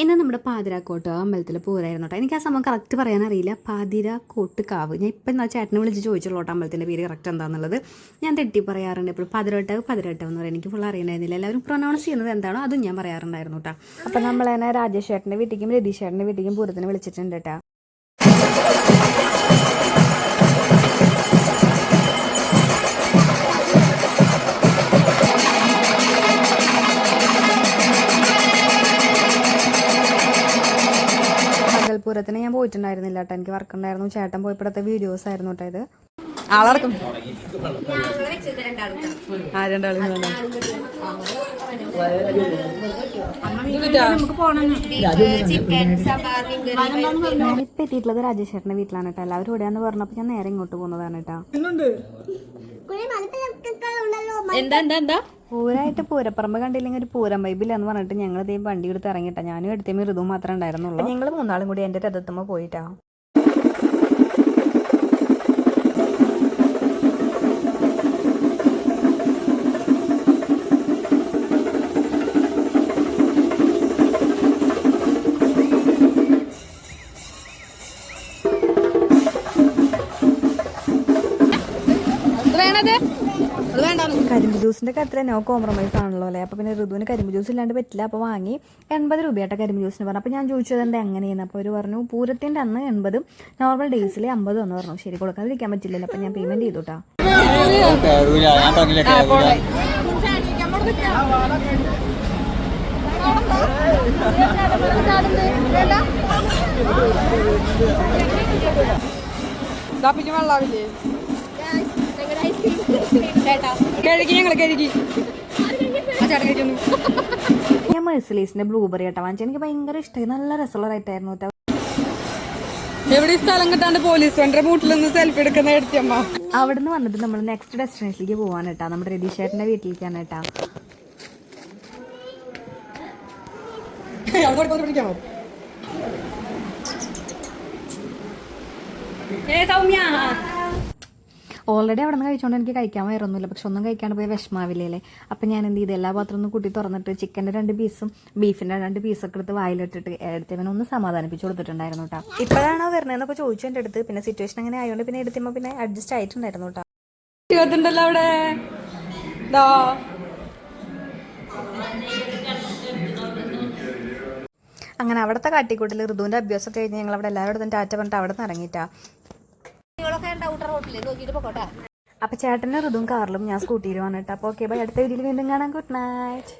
ഇന്ന് നമ്മുടെ പാതിരാക്കോട്ട് അമ്പലത്തിൽ പൂരായിരുന്നു കേട്ടോ. എനിക്ക് ആ സമയം കറക്റ്റ് പറയാനറിയില്ല. പാതിരാക്കോട്ട് കാവ്. ഞാൻ ഇപ്പം ചേട്ടനെ വിളിച്ച് ചോദിച്ചുള്ളൂ കേട്ടോ അമ്പലത്തിൻ്റെ പേര് കറക്റ്റ് എന്താണെന്നുള്ളത്. ഞാൻ തെറ്റി പറയാറുണ്ട് എപ്പോഴും. പതിനെട്ടാവ് എന്ന് പറയാം. എനിക്ക് ഫുൾ അറിയണ്ടായിരുന്നില്ല. എല്ലാവരും പ്രൊനൗൺസ് ചെയ്യുന്നത് എന്താണോ അതും ഞാൻ പറയാറുണ്ടായിരുന്നു കേട്ടോ. അപ്പം നമ്മൾ തന്നെ രാജേഷ് ചേട്ടൻ്റെ വീട്ടിലേക്കും രതീഷ് ചേട്ടൻ്റെ വീട്ടിലേക്കും പൂരത്തിന് വിളിച്ചിട്ടുണ്ട് കേട്ടോ. പൂരത്തിന് ഞാൻ പോയിട്ടുണ്ടായിരുന്നില്ല കേട്ടോ. എനിക്ക് വർക്ക് ഉണ്ടായിരുന്നു. ചേട്ടൻ പോയപ്പോഴത്തെ വീഡിയോസ് ആയിരുന്നു കേട്ടോ ഇത്. ആളടക്കം ഞാനിപ്പോ എത്തിയിട്ടുള്ളത് രാജേഷ് ചേട്ടന്റെ വീട്ടിലാണ് കേട്ടോ. എല്ലാവരും ഇവിടെയാന്ന് പറഞ്ഞപ്പോ ഞാൻ നേരെ ഇങ്ങോട്ട് പോകുന്നതാണ് കേട്ടോ. പൂരായിട്ട് പൂരപ്പറമ്പ് കണ്ടില്ലെങ്കിൽ ഒരു പൂരം വൈബില്ലെന്ന് പറഞ്ഞിട്ട് ഞങ്ങൾ ഇതേ വണ്ടി എടുത്ത് ഇറങ്ങിയിട്ടാ. ഞാനും എടുത്തേമി ഋതുവും മാത്രമേ ഉണ്ടായിരുന്നുള്ളൂ. ഞങ്ങൾ മൂന്നാളും കൂടി എൻ്റെ രഥത്തുമ്പോ പോയിട്ടാ. കരിമ്പ് ജ്യൂസിന്റെ കാര്യത്തിൽ നോ കോംപ്രമൈസ് ആണല്ലോ അല്ലേ. അപ്പോൾ പിന്നെ ഋതുവിന് കരിമ്പ് ജ്യൂസ് ഇല്ലാണ്ട് പറ്റില്ല. അപ്പോൾ വാങ്ങി 80 രൂപയായിട്ട് കരിമ്പ് ജ്യൂസിന് പറഞ്ഞു. അപ്പോൾ ഞാൻ ചോദിച്ചത് എന്താ എങ്ങനെയാണ്. അപ്പോൾ അവർ പറഞ്ഞു പൂരത്തിൻ്റെ അന്ന് 80, നോർമൽ ഡേയ്സിൽ 50 എന്ന് പറഞ്ഞു. ശരി, കൊടുക്കാതിരിക്കാൻ പറ്റില്ലല്ലോ. അപ്പോൾ ഞാൻ പേയ്മെന്റ് ചെയ്തു കേട്ടോ. ഞാൻ മെഴ്സലീസിന്റെ ബ്ലൂബെറി ആയിട്ട് വാങ്ങിച്ചു. എനിക്ക് ഭയങ്കര ഇഷ്ടമായി. നല്ല രസമുള്ള റൈറ്റായിരുന്നു കേട്ടോ. എവിടെ സ്ഥലം കിട്ടാണ്ട് പോലീസ് വീട്ടിലൊന്ന് സെൽഫി എടുക്കുന്ന എടുത്തമ്മ. അവിടുന്ന് വന്നിട്ട് നമ്മൾ നെക്സ്റ്റ് ഡെസ്റ്റിനേഷനിലേക്ക് പോകാൻ കേട്ടാ. നമ്മുടെ രതീഷ് ചേട്ടന്റെ വീട്ടിലേക്കാണ് കേട്ടാ. ഓൾറെഡി അവിടെ നിന്ന് കഴിച്ചുകൊണ്ട് എനിക്ക് കഴിക്കാൻ വയറൊന്നുമില്ല. പക്ഷെ ഒന്നും കഴിക്കാണ്ട് പോയി വിഷമാവില്ലേ. അപ്പം ഞാൻ എന്ത് ചെയ്ത് എല്ലാ പാത്രം ഒന്ന് കൂട്ടി തുറന്നിട്ട് ചിക്കൻ്റെ 2 പീസും ബീഫിൻ്റെ 2 പീസൊക്കെ എടുത്ത് വായിലിട്ടിട്ട് എടുത്തവനെ ഒന്ന് സമാധാനിപ്പിച്ച് കൊടുത്തിട്ടുണ്ടായിരുന്നു കേട്ടോ. ഇപ്പോഴാണോ വരണതെന്നൊക്കെ ചോദിച്ചു എൻ്റെ അടുത്ത്. പിന്നെ സിറ്റുവേഷൻ അങ്ങനെ ആയതുകൊണ്ട് പിന്നെ എടുത്തുമ്പോൾ പിന്നെ അഡ്ജസ്റ്റ് ആയിട്ടുണ്ടായിരുന്നു കേട്ടോ. അവിടെ അങ്ങനെ അവിടുത്തെ കാട്ടിക്കൂട്ടിൽ ഋതുവിൻ്റെ അഭ്യാസം കഴിഞ്ഞ് ഞങ്ങൾ അവിടെ എല്ലാവരും ടാറ്റ പറഞ്ഞിട്ട് അവിടെ നിന്ന് ഇറങ്ങിയിട്ടാ. അപ്പൊ ചേട്ടൻ്റെ ഋതുവും കാറിലും ഞാൻ സ്കൂട്ടിയിലും വന്നിട്ട്. അപ്പോൾ ഓക്കെ ബൈ. അടുത്ത വീഡിയോയിൽ വീണ്ടും കാണാം. Good night.